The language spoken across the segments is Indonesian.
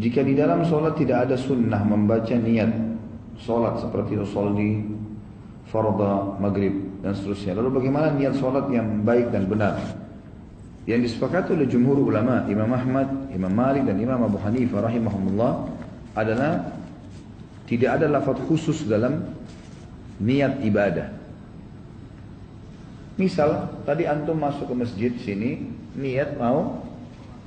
jika di dalam sholat tidak ada sunnah membaca niat sholat seperti usolli, fardha, maghrib dan seterusnya. Lalu bagaimana niat sholat yang baik dan benar? Yang disepakati oleh jumhur ulama, Imam Ahmad, Imam Malik dan Imam Abu Hanifah rahimahumullah adalah tidak ada lafaz khusus dalam niat ibadah. Misal tadi antum masuk ke masjid sini niat mau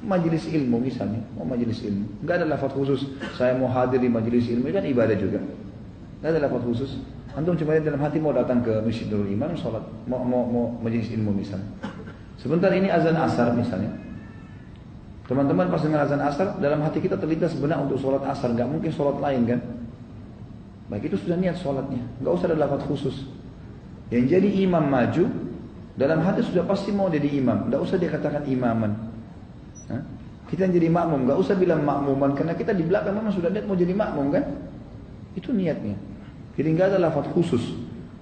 majelis ilmu misalnya, mau majelis ilmu. Enggak ada lafaz khusus, saya mau hadir di majelis ilmu, kan ibadah juga. Enggak ada lafaz khusus. Antum cuma dalam hati mau datang ke Masjid Nurul Iman sholat, mau majelis ilmu misalnya. Sebentar ini azan asar misalnya. Teman-teman pas dengar azan asar, dalam hati kita terlintas benak untuk sholat asar, enggak mungkin sholat lain kan? Baik, itu sudah niat sholatnya, enggak usah ada lafaz khusus. Yang jadi imam maju, dalam hati sudah pasti mau jadi imam, enggak usah dia katakan imaman. Kita yang jadi makmum, gak usah bilang makmuman, karena kita di belakang memang sudah lihat mau jadi makmum kan? Itu niatnya. Jadi gak ada lafaz khusus.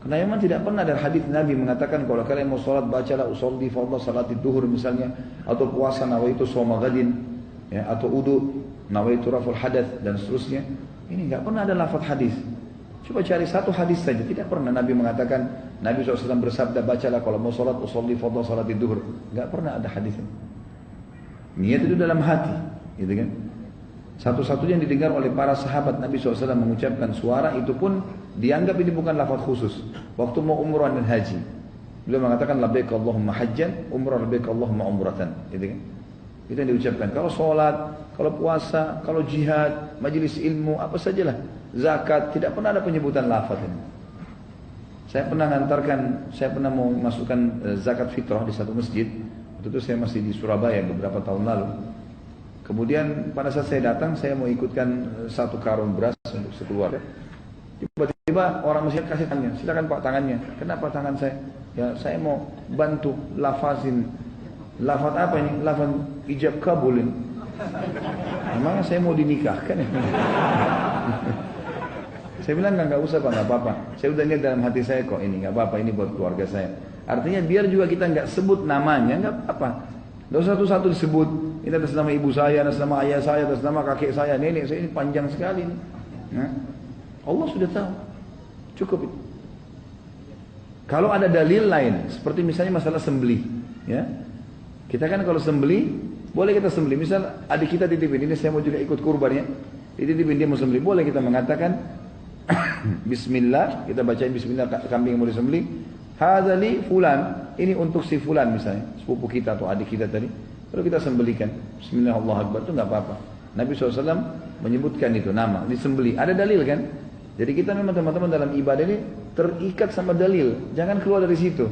Karena memang tidak pernah ada hadis Nabi mengatakan kalau kalian mau sholat bacalah usolli fardhu salati duhur misalnya, atau puasa nawaitu shoma ghadin, ya, atau udu nawaitu raful hadath dan seterusnya. Ini gak pernah ada lafaz hadis. Coba cari satu hadis saja, tidak pernah Nabi mengatakan, Nabi SAW bersabda bacalah kalau mau sholat usolli fardhu salati duhur. Gak pernah ada hadisnya. Niat itu dalam hati, gitu kan? Satu-satunya yang didengar oleh para sahabat Nabi SAW mengucapkan suara itu pun dianggap ini bukan lafaz khusus. Waktu mau umrah dan haji, beliau mengatakan labbaik Allahumma hajjan, umrah labbaik Allahumma umratan, gitu kan? Itu yang diucapkan. Kalau sholat, kalau puasa, kalau jihad, majelis ilmu, apa sajalah, zakat, tidak pernah ada penyebutan lafaz ini. Saya pernah mau masukkan zakat fitrah di satu masjid. Waktu itu saya masih di Surabaya beberapa tahun lalu. Kemudian pada saat saya datang, saya mau ikutkan satu karung beras untuk sekeluarga. Tiba-tiba orang masjid kasih tangannya, silakan pak tangannya. Kenapa tangan saya? Ya saya mau bantu lafazin. Lafaz apa ini? Lafaz ijab kabulin. Memang saya mau dinikahkan ya? Saya bilang nggak usah pak, nggak apa-apa. Saya udah lihat dalam hati saya kok ini nggak apa-apa, ini buat keluarga saya. Artinya biar juga kita nggak sebut namanya, nggak apa-apa. Nggak usah satu-satu disebut. Ini atas nama ibu saya, atas nama ayah saya, atas nama kakek saya, nenek saya, ini panjang sekali. Nah, Allah sudah tahu. Cukup itu. Kalau ada dalil lain, seperti misalnya masalah sembelih, ya. Kita kan kalau sembelih, boleh kita sembelih. Misal adik kita titipin, ini saya mau juga ikut kurban ya. Dititipin dia mau sembelih, boleh kita mengatakan Bismillah, kita bacain Bismillah kambing yang mau disembelih. Hadzali fulan, ini untuk si fulan misalnya, sepupu kita atau adik kita tadi. Lalu kita sembelihkan, Bismillah Allahu Akbar, itu nggak apa-apa. Nabi SAW menyebutkan itu nama, disembelih. Ada dalil kan? Jadi kita memang teman-teman dalam ibadah ini terikat sama dalil, jangan keluar dari situ.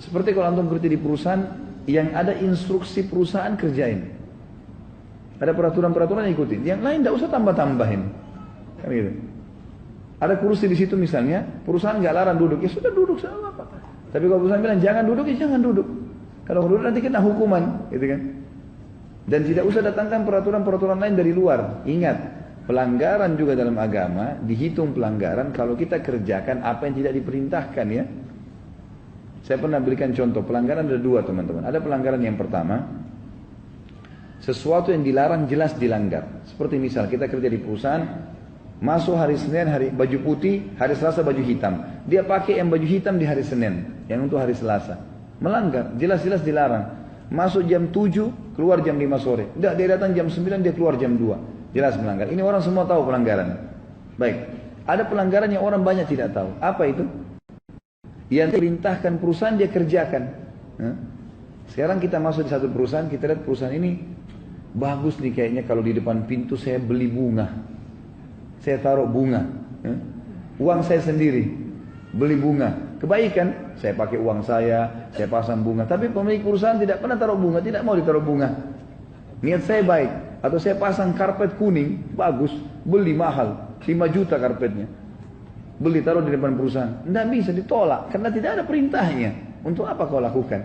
Seperti kalau antum kerja di perusahaan, yang ada instruksi perusahaan kerjain. Ada peraturan-peraturan yang ikutin. Yang lain tidak usah tambah-tambahin. Kan gitu. Ada kursi di situ misalnya, perusahaan nggak larang duduk, ya sudah duduk sama apa. Tapi kalau perusahaan bilang jangan duduk, ya jangan duduk. Kalau duduk nanti kena hukuman, gitu kan? Dan tidak usah datangkan peraturan-peraturan lain dari luar. Ingat, pelanggaran juga dalam agama dihitung pelanggaran kalau kita kerjakan apa yang tidak diperintahkan ya. Saya pernah berikan contoh, pelanggaran ada dua teman-teman. Ada pelanggaran yang pertama, sesuatu yang dilarang jelas dilanggar. Seperti misal kita kerja di perusahaan, masuk hari Senin baju putih, hari Selasa baju hitam. Dia pakai yang baju hitam di hari Senin, yang untuk hari Selasa. Melanggar, jelas-jelas dilarang. Masuk jam 7, keluar jam 5 sore. Tidak, dia datang jam 9, dia keluar jam 2. Jelas melanggar. Ini orang semua tahu pelanggaran. Baik, ada pelanggaran yang orang banyak tidak tahu. Apa itu? Yang diperintahkan perusahaan dia kerjakan. Sekarang kita masuk di satu perusahaan, kita lihat perusahaan ini bagus nih kayaknya kalau di depan pintu saya beli bunga. Saya taruh bunga. Uang saya sendiri. Beli bunga. Kebaikan. Saya pakai uang saya pasang bunga. Tapi pemilik perusahaan tidak pernah taruh bunga. Tidak mau ditaruh bunga. Niat saya baik. Atau saya pasang karpet kuning. Bagus. Beli mahal. 5 juta karpetnya. Beli taruh di depan perusahaan. Tidak bisa ditolak. Karena tidak ada perintahnya. Untuk apa kau lakukan?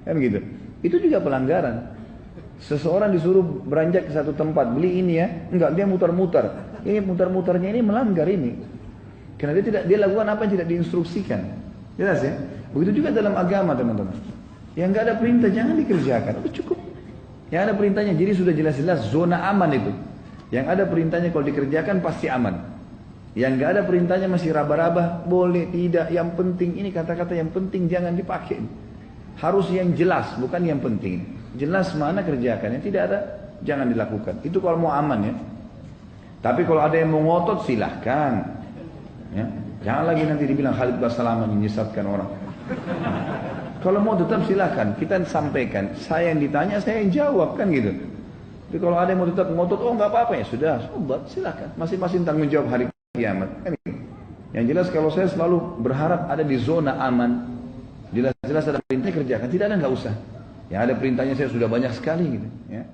Kan gitu. Itu juga pelanggaran. Seseorang disuruh beranjak ke satu tempat. Beli ini ya. Enggak, dia mutar-mutar. Ini mutar-mutarnya ini melanggar ini. Karena dia lakukan apa yang tidak diinstruksikan. Jelas ya? Begitu juga dalam agama teman-teman. Yang enggak ada perintah jangan dikerjakan. Itu cukup. Yang ada perintahnya. Jadi sudah jelas-jelas zona aman itu. Yang ada perintahnya kalau dikerjakan pasti aman. Yang nggak ada perintahnya masih raba-raba, boleh, tidak, yang penting. Ini kata-kata yang penting jangan dipakai. Harus yang jelas, bukan yang penting. Jelas mana kerjakan, yang tidak ada jangan dilakukan. Itu kalau mau aman ya. Tapi kalau ada yang mau ngotot silahkan. Ya. Jangan lagi nanti dibilang Khalid Basalamah menyesatkan orang. Kalau mau tetap silahkan, kita sampaikan. Saya yang ditanya, saya yang jawab kan gitu. Tapi kalau ada yang mau tetap ngotot, oh nggak apa-apa ya sudah, sobat silahkan. Masing-masing tanggung jawab hari kiamat. Kan gitu. Yang jelas kalau saya selalu berharap ada di zona aman. Jelas-jelas ada perintah kerjakan, tidak ada nggak usah. Yang ada perintahnya saya sudah banyak sekali gitu. Ya.